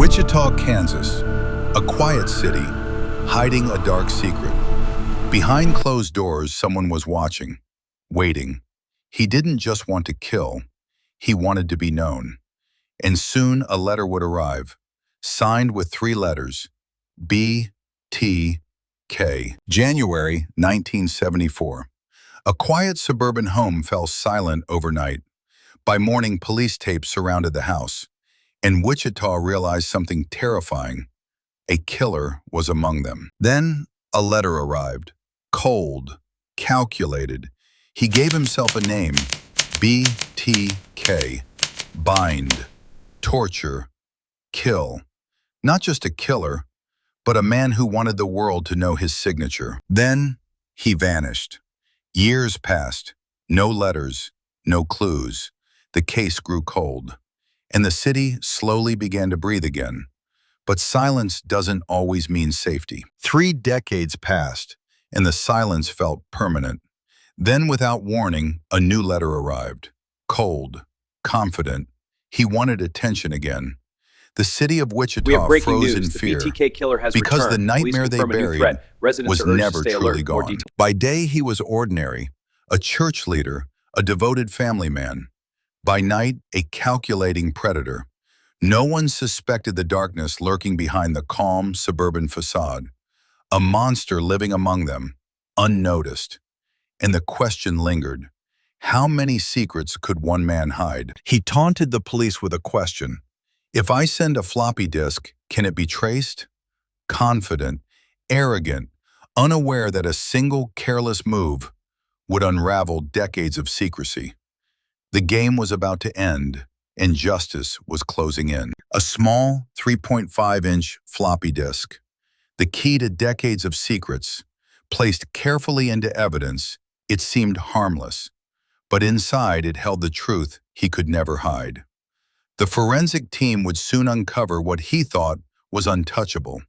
Wichita, Kansas, a quiet city, hiding a dark secret. Behind closed doors, someone was watching, waiting. He didn't just want to kill, he wanted to be known. And soon a letter would arrive, signed with 3 letters, BTK. January 1974. A quiet suburban home fell silent overnight. By morning, police tapes surrounded the house, and Wichita realized something terrifying. A killer was among them. Then a letter arrived, cold, calculated. He gave himself a name, BTK, bind, torture, kill. Not just a killer, but a man who wanted the world to know his signature. Then he vanished. Years passed, no letters, no clues. The case grew cold, and the city slowly began to breathe again. But silence doesn't always mean safety. 3 decades passed, and the silence felt permanent. Then, without warning, a new letter arrived. Cold, confident, he wanted attention again. The city of Wichita froze in fear the BTK Killer has because returned. the nightmare they buried was never truly gone. By day, he was ordinary, a church leader, a devoted family man. By night, a calculating predator. No one suspected the darkness lurking behind the calm suburban facade. A monster living among them, unnoticed. And the question lingered. How many secrets could one man hide? He taunted the police with a question. If I send a floppy disk, can it be traced? Confident, arrogant, unaware that a single careless move would unravel decades of secrecy. The game was about to end, and justice was closing in. A small 3.5-inch floppy disk, the key to decades of secrets, placed carefully into evidence, it seemed harmless, but inside it held the truth he could never hide. The forensic team would soon uncover what he thought was untouchable,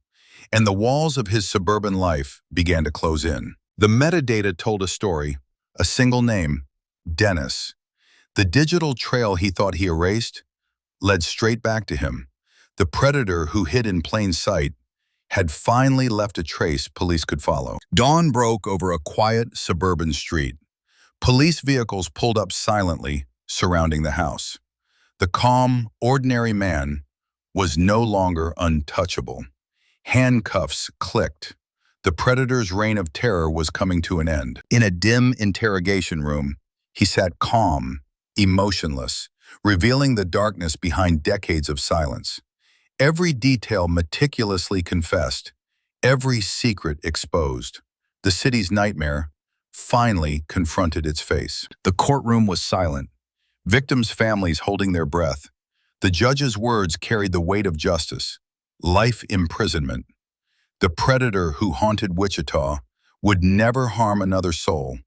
and the walls of his suburban life began to close in. The metadata told a story, a single name, Dennis. The digital trail he thought he erased led straight back to him. The predator who hid in plain sight had finally left a trace police could follow. Dawn broke over a quiet suburban street. Police vehicles pulled up silently, surrounding the house. The calm, ordinary man was no longer untouchable. Handcuffs clicked. The predator's reign of terror was coming to an end. In a dim interrogation room, he sat calm, emotionless, revealing the darkness behind decades of silence. Every detail meticulously confessed, every secret exposed. The city's nightmare finally confronted its face. The courtroom was silent, victims' families holding their breath. The judge's words carried the weight of justice, life imprisonment. The predator who haunted Wichita would never harm another soul.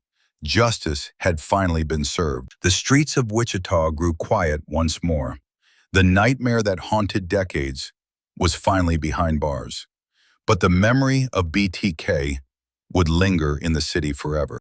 Justice had finally been served. The streets of Wichita grew quiet once more. The nightmare that haunted decades was finally behind bars. But the memory of BTK would linger in the city forever.